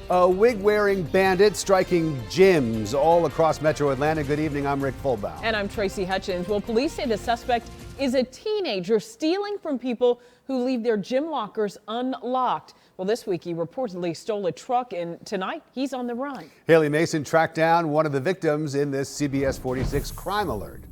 A wig-wearing bandit striking gyms all across metro Atlanta. Good evening, I'm Rick Fulbaum. And I'm Tracy Hutchins. Well, police say the suspect is a teenager stealing from people who leave their gym lockers unlocked. Well, this week he reportedly stole a truck, and tonight he's on the run. Haley Mason tracked down one of the victims in this CBS 46 crime alert.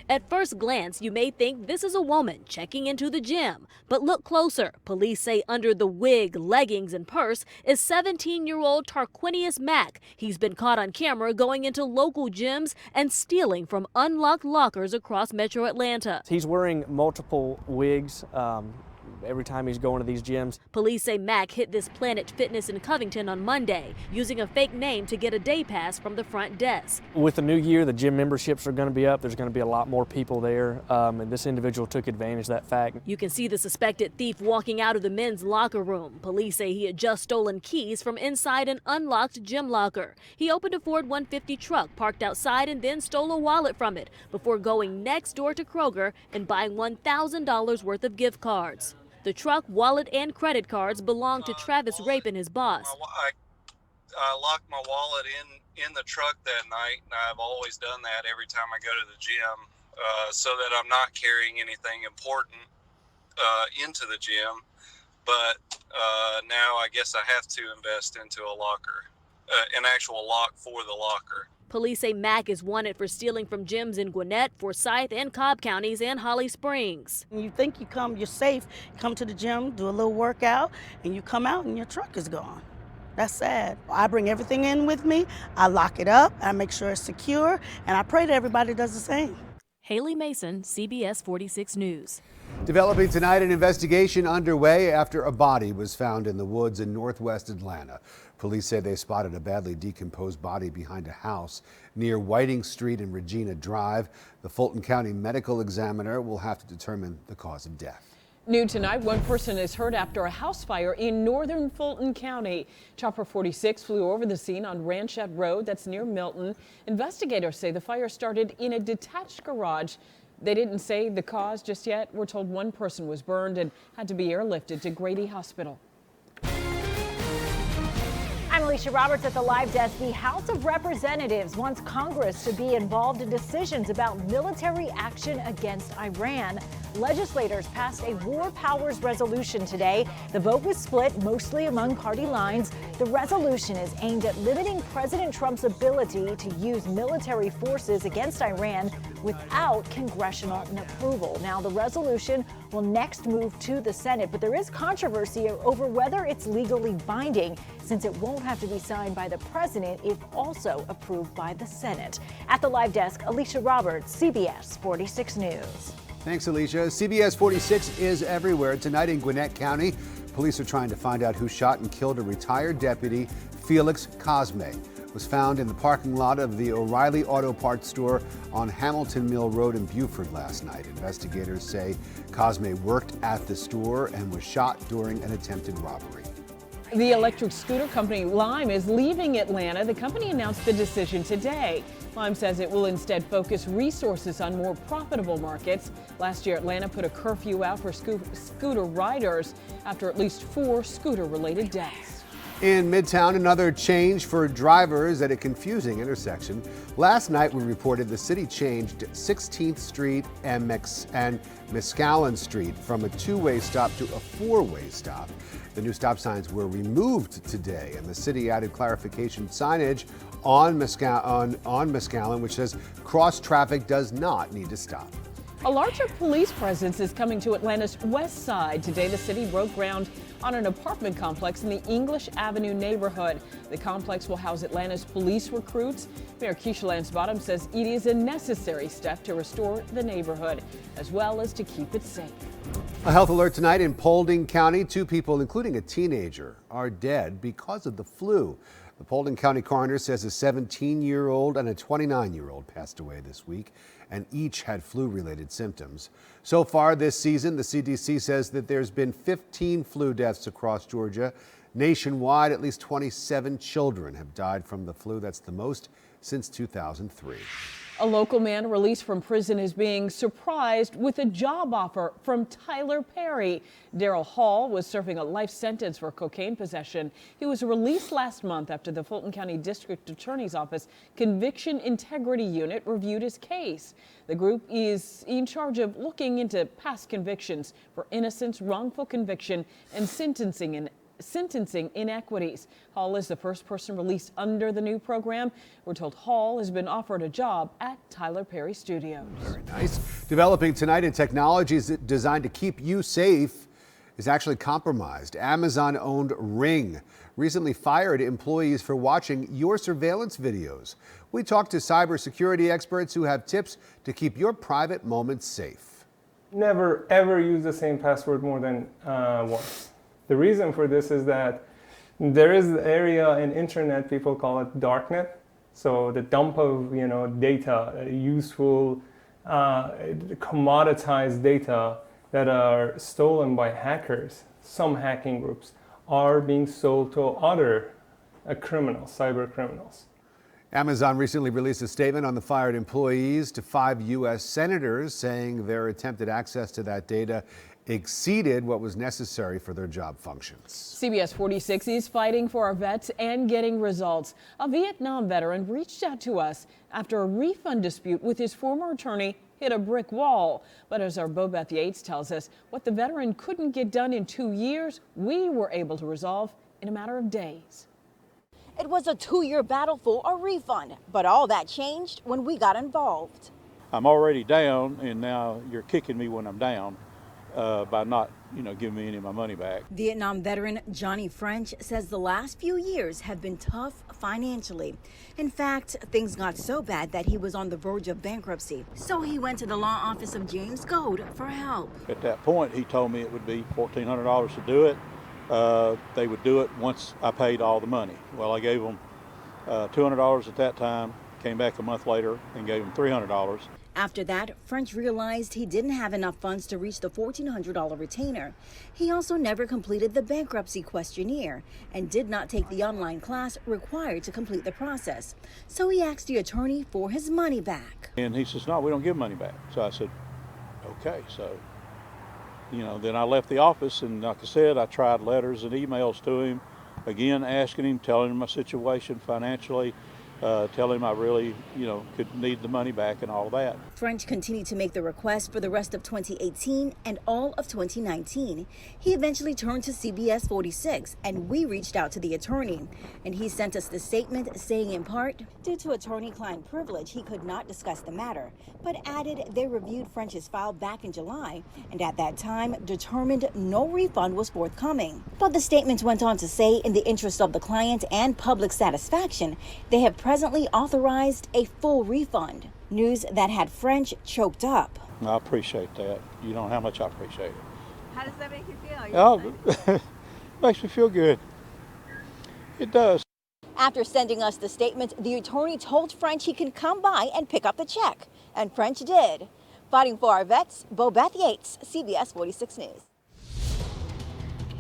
At first glance, you may think this is a woman checking into the gym, but look closer. Police say under the wig, leggings, and purse is 17-year-old Tarquinius Mack. He's been caught on camera going into local gyms and stealing from unlocked lockers across metro Atlanta. He's wearing multiple wigs every time he's going to these gyms. Police say Mack hit this Planet Fitness in Covington on Monday, using a fake name to get a day pass from the front desk. With the new year, the gym memberships are going to be up. There's going to be a lot more people there, and this individual took advantage of that fact. You can see the suspected thief walking out of the men's locker room. Police say he had just stolen keys from inside an unlocked gym locker. He opened a Ford 150 truck parked outside and then stole a wallet from it before going next door to Kroger and buying $1,000 worth of gift cards. The truck, wallet, and credit cards belong to Travis Rape and his boss. I locked my wallet in the truck that night, and I've always done that every time I go to the gym so that I'm not carrying anything important into the gym. But now I guess I have to invest into a locker, an actual lock for the locker. Police say Mack is wanted for stealing from gyms in Gwinnett, Forsyth, and Cobb counties and Holly Springs. You think you're safe, come to the gym, do a little workout, and you come out and your truck is gone. That's sad. I bring everything in with me, I lock it up, I make sure it's secure, and I pray that everybody does the same. Haley Mason, CBS 46 News. Developing tonight, an investigation underway after a body was found in the woods in northwest Atlanta. Police say they spotted a badly decomposed body behind a house near Whiting Street and Regina Drive. The Fulton County Medical Examiner will have to determine the cause of death. New tonight, one person is hurt after a house fire in northern Fulton County. Chopper 46 flew over the scene on Ranchette Road, that's near Milton. Investigators say the fire started in a detached garage. They didn't say the cause just yet. We're told one person was burned and had to be airlifted to Grady Hospital. I'm Alicia Roberts at the Live Desk. The House of Representatives wants Congress to be involved in decisions about military action against Iran. Legislators passed a war powers resolution today. The vote was split, mostly among party lines. The resolution is aimed at limiting President Trump's ability to use military forces against Iran without congressional approval. Now, the resolution will next move to the Senate, but there is controversy over whether it's legally binding, since it won't have to be signed by the president if also approved by the Senate. At the Live Desk, Alicia Roberts, CBS 46 News. Thanks, Alicia. CBS 46 is everywhere. Tonight in Gwinnett County, police are trying to find out who shot and killed a retired deputy. Felix Cosme was found in the parking lot of the O'Reilly Auto Parts store on Hamilton Mill Road in Beaufort last night. Investigators say Cosme worked at the store and was shot during an attempted robbery. The electric scooter company Lime is leaving Atlanta. The company announced the decision today. Lime says it will instead focus resources on more profitable markets. Last year, Atlanta put a curfew out for scooter riders after at least 4 scooter-related deaths. In Midtown, another change for drivers at a confusing intersection. Last night, we reported the city changed 16th Street and Mescallen Street from a 2-way stop to a 4-way stop. The new stop signs were removed today, and the city added clarification signage on Mescallen, which says cross traffic does not need to stop. A larger police presence is coming to Atlanta's west side. Today, the city broke ground on an apartment complex in the English Avenue neighborhood. The complex will house Atlanta's police recruits. Mayor Keisha Lance Bottom says it is a necessary step to restore the neighborhood, as well as to keep it safe. A health alert tonight in Paulding County. 2 people, including a teenager, are dead because of the flu. The Paulding County coroner says a 17-year-old and a 29-year-old passed away this week, and each had flu-related symptoms. So far this season, the CDC says that there's been 15 flu deaths across Georgia. Nationwide, at least 27 children have died from the flu. That's the most since 2003. A local man released from prison is being surprised with a job offer from Tyler Perry. Daryl Hall was serving a life sentence for cocaine possession. He was released last month after the Fulton County District Attorney's Office Conviction Integrity Unit reviewed his case. The group is in charge of looking into past convictions for innocence, wrongful conviction, and sentencing inequities. Hall is the first person released under the new program. We're told Hall has been offered a job at Tyler Perry Studios. Very nice. Developing tonight in technologies designed to keep you safe is actually compromised. Amazon-owned Ring recently fired employees for watching your surveillance videos. We talked to cybersecurity experts who have tips to keep your private moments safe. Never ever use the same password more than once. The reason for this is that there is an area in internet, people call it darknet. So the dump of data, useful, commoditized data that are stolen by hackers, some hacking groups, are being sold to other criminals, cyber criminals. Amazon recently released a statement on the fired employees to 5 U.S. senators, saying their attempted access to that data exceeded what was necessary for their job functions. CBS46 is fighting for our vets and getting results. A Vietnam veteran reached out to us after a refund dispute with his former attorney hit a brick wall. But as our Bobeth Yates tells us, what the veteran couldn't get done in 2 years, we were able to resolve in a matter of days. It was a 2-year battle for a refund, but all that changed when we got involved. I'm already down, and now you're kicking me when I'm down by not, giving me any of my money back. Vietnam veteran Johnny French says the last few years have been tough financially. In fact, things got so bad that he was on the verge of bankruptcy. So he went to the law office of James Gold for help. At that point, he told me it would be $1,400 to do it. They would do it once I paid all the money. Well, I gave them $200 at that time, came back a month later and gave them $300. After that, French realized he didn't have enough funds to reach the $1,400 retainer. He also never completed the bankruptcy questionnaire and did not take the online class required to complete the process. So he asked the attorney for his money back. And he says, no, we don't give money back. So I said, okay. So, then I left the office, and like I said, I tried letters and emails to him, again, asking him, telling him my situation financially, tell him I really, could need the money back and all of that. French continued to make the request for the rest of 2018 and all of 2019. He eventually turned to CBS46, and we reached out to the attorney. And he sent us the statement saying, in part, due to attorney-client privilege, he could not discuss the matter, but added they reviewed French's file back in July, and at that time determined no refund was forthcoming. But the statement went on to say, in the interest of the client and public satisfaction, they have presently authorized a full refund. News that had French choked up. I appreciate that. You know how much I appreciate it. How does that make you feel? Oh, makes me feel good. It does. After sending us the statement, the attorney told French he can come by and pick up the check. And French did. Fighting for our vets, Bobeth Yates, CBS 46 News.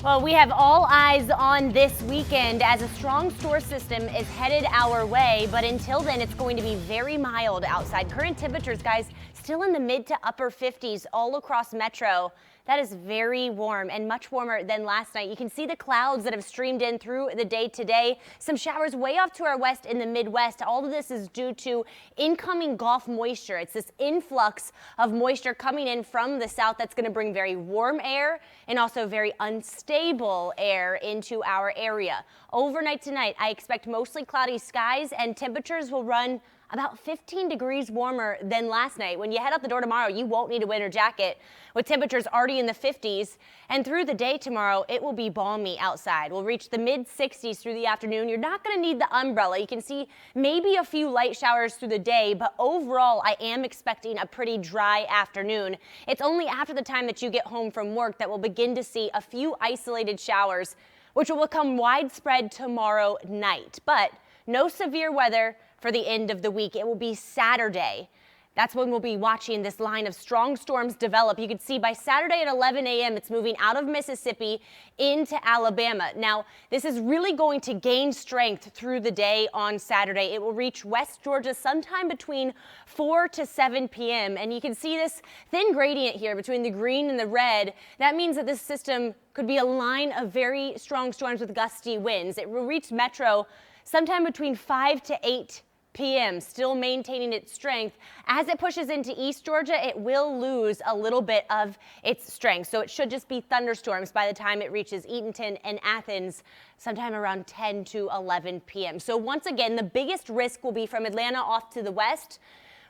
Well, we have all eyes on this weekend as a strong storm system is headed our way. But until then, it's going to be very mild outside. Current temperatures, guys, still in the mid to upper 50s all across Metro. That is very warm and much warmer than last night. You can see the clouds that have streamed in through the day today. Some showers way off to our west in the Midwest. All of this is due to incoming Gulf moisture. It's this influx of moisture coming in from the south that's going to bring very warm air and also very unstable air into our area. Overnight tonight, I expect mostly cloudy skies and temperatures will run about 15 degrees warmer than last night. When you head out the door tomorrow, you won't need a winter jacket with temperatures already in the 50s. And through the day tomorrow, it will be balmy outside. We'll reach the mid 60s through the afternoon. You're not going to need the umbrella. You can see maybe a few light showers through the day, but overall, I am expecting a pretty dry afternoon. It's only after the time that you get home from work that we'll begin to see a few isolated showers, which will become widespread tomorrow night. But no severe weather for the end of the week. It will be Saturday. That's when we'll be watching this line of strong storms develop. You can see by Saturday at 11 a.m. it's moving out of Mississippi into Alabama. Now, this is really going to gain strength through the day on Saturday. It will reach West Georgia sometime between 4 to 7 p.m. And you can see this thin gradient here between the green and the red. That means that this system could be a line of very strong storms with gusty winds. It will reach Metro sometime between 5 to 8 p.m., still maintaining its strength. As it pushes into East Georgia, it will lose a little bit of its strength. So it should just be thunderstorms by the time it reaches Eatonton and Athens sometime around 10 to 11 p.m. So once again, the biggest risk will be from Atlanta off to the west,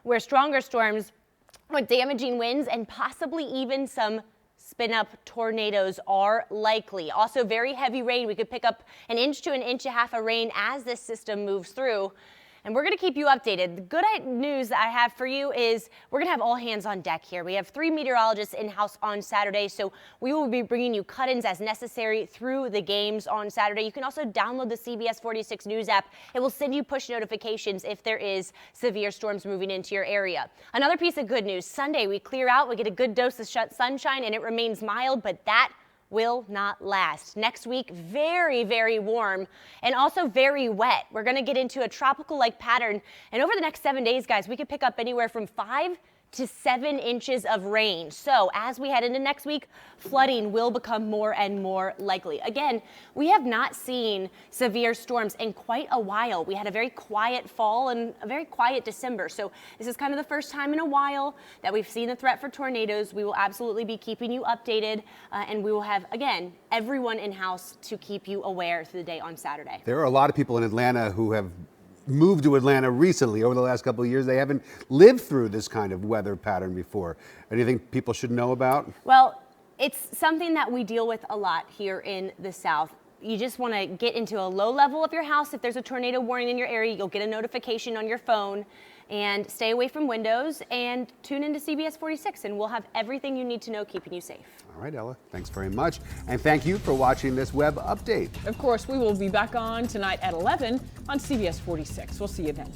where stronger storms with damaging winds and possibly even some spin-up tornadoes are likely. Also very heavy rain. We could pick up an inch to an inch and a half of rain as this system moves through. And we're going to keep you updated. The good news that I have for you is we're going to have all hands on deck here. We have 3 meteorologists in-house on Saturday, so we will be bringing you cut-ins as necessary through the games on Saturday. You can also download the CBS46 News app. It will send you push notifications if there is severe storms moving into your area. Another piece of good news, Sunday we clear out, we get a good dose of sunshine, and it remains mild, but that will not last. Next week, very, very warm and also very wet. We're going to get into a tropical-like pattern. And over the next 7 days, guys, we could pick up anywhere from 5 to 7 inches of rain. So as we head into next week, flooding will become more and more likely. Again, we have not seen severe storms in quite a while. We had a very quiet fall and a very quiet December. So this is kind of the first time in a while that we've seen the threat for tornadoes. We will absolutely be keeping you updated, and we will have, again, everyone in-house to keep you aware through the day on Saturday. There are a lot of people in Atlanta who have moved to Atlanta recently over the last couple of years. They haven't lived through this kind of weather pattern before. Anything people should know about? Well, it's something that we deal with a lot here in the South. You just want to get into a low level of your house. If there's a tornado warning in your area, you'll get a notification on your phone, and stay away from windows and tune into CBS46, and we'll have everything you need to know keeping you safe. All right, Ella, thanks very much. And thank you for watching this web update. Of course, we will be back on tonight at 11 on CBS46. We'll see you then.